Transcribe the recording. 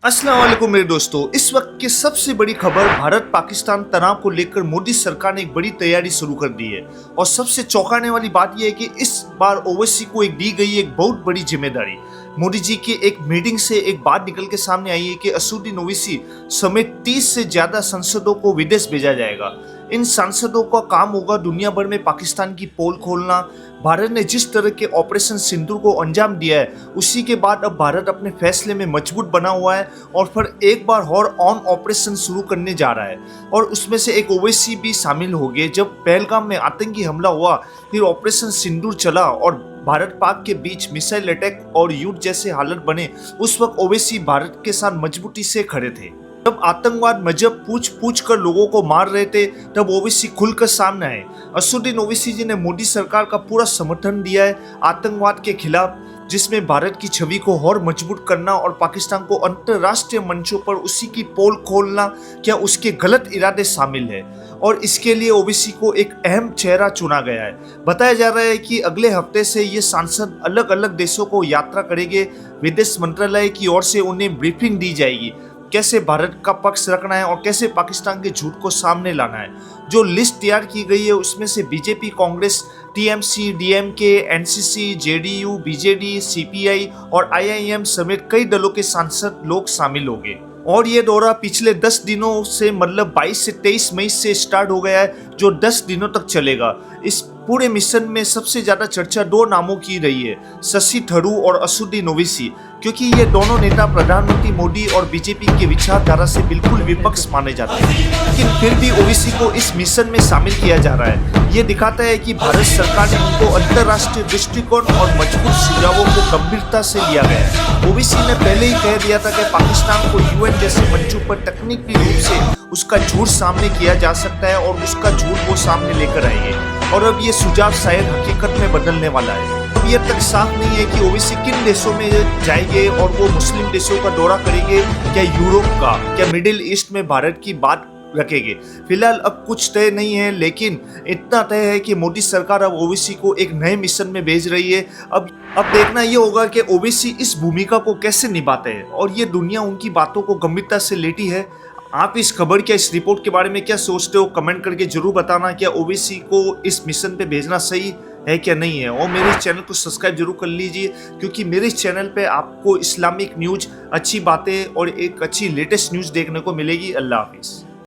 अस्सलाम वालेकुम मेरे दोस्तों। इस वक्त की सबसे बड़ी खबर, भारत पाकिस्तान तनाव को लेकर मोदी सरकार ने एक बड़ी तैयारी शुरू कर दी है। और सबसे चौंकाने वाली बात यह है कि इस बार ओवैसी को दी गई एक बहुत बड़ी जिम्मेदारी। मोदी जी की एक मीटिंग से एक बात निकल के सामने आई है कि असदुद्दीन ओवैसी समेत 30 से ज्यादा सांसदों को विदेश भेजा जाएगा। इन सांसदों का काम होगा दुनिया भर में पाकिस्तान की पोल खोलना। भारत ने जिस तरह के ऑपरेशन सिंदूर को अंजाम दिया है, उसी के बाद अब भारत अपने फैसले में मजबूत बना हुआ है और फिर एक बार और ऑन ऑपरेशन शुरू करने जा रहा है। और उसमें से एक ओवैसी भी शामिल हो गए। जब पहलगाम में आतंकी हमला हुआ, फिर ऑपरेशन सिंदूर चला और भारत पाक के बीच मिसाइल अटैक और युद्ध जैसे हालत बने, उस वक्त ओवैसी भारत के साथ मजबूती से खड़े थे। जब आतंकवाद मजहब पूछ पूछ कर लोगों को मार रहे थे, तब ओवैसी खुलकर सामने आए। असदुद्दीन ओवैसी जी ने मोदी सरकार का पूरा समर्थन दिया है आतंकवाद के खिलाफ, जिसमें भारत की छवि को और मजबूत करना और पाकिस्तान को अंतर्राष्ट्रीय मंचों पर उसी की पोल खोलना, क्या उसके गलत इरादे शामिल है। और इसके लिए ओवैसी को एक अहम चेहरा चुना गया है। बताया जा रहा है कि अगले हफ्ते से ये सांसद अलग अलग देशों को यात्रा करेंगे। विदेश मंत्रालय की ओर से उन्हें ब्रीफिंग दी जाएगी, कैसे भारत का पक्ष रखना है और कैसे पाकिस्तान के झूठ को सामने लाना है। जो लिस्ट तैयार की गई है, उसमें से BJP, Congress, TMC, DMK, NCC, JDU, BJD, CPI और आईआईएम समेत कई दलों के सांसद लोग शामिल होंगे। और ये दौरा पिछले 10 दिनों से, मतलब 22 से 23 मई से स्टार्ट हो गया है, जो 10 दिनों तक चलेगा। इस पूरे मिशन में सबसे ज्यादा चर्चा दो नामों की रही है, शशि थरूर और असदुद्दीन ओवैसी, क्योंकि ये दोनों नेता प्रधानमंत्री मोदी और बीजेपी की विचारधारा से बिल्कुल विपक्ष माने जाते हैं। लेकिन फिर भी ओवैसी को इस मिशन में शामिल किया जा रहा है। ये दिखाता है कि भारत सरकार ने उनको अंतर्राष्ट्रीय दृष्टिकोण और मजबूत सुझावों को गंभीरता से लिया गया है। ओवैसी ने पहले ही कह दिया था कि पाकिस्तान को यूएन जैसे मंचों पर तकनीकी रूप से उसका झूठ सामने किया जा सकता है और उसका झूठ वो सामने लेकर आएंगे। और अब ये सुझाव शायद हकीकत में बदलने वाला है। अब ये तक साफ नहीं है कि ओवैसी किन देशों में जाएंगे और वो मुस्लिम देशों का दौरा करेंगे, क्या यूरोप का, क्या मिडिल ईस्ट में भारत की बात रखेंगे। फिलहाल अब कुछ तय नहीं है, लेकिन इतना तय है कि मोदी सरकार अब ओवैसी को एक नए मिशन में भेज रही है। अब देखना ये होगा कि ओवैसी इस भूमिका को कैसे निभाते हैं और ये दुनिया उनकी बातों को गंभीरता से लेती है। आप इस खबर क्या, इस रिपोर्ट के बारे में क्या सोचते हो, कमेंट करके जरूर बताना। क्या ओवैसी को इस मिशन पे भेजना सही है क्या नहीं है। और मेरे चैनल को सब्सक्राइब जरूर कर लीजिए, क्योंकि मेरे इस चैनल पे आपको इस्लामिक न्यूज, अच्छी बातें और एक अच्छी लेटेस्ट न्यूज देखने को मिलेगी। अल्लाह हाफिज़।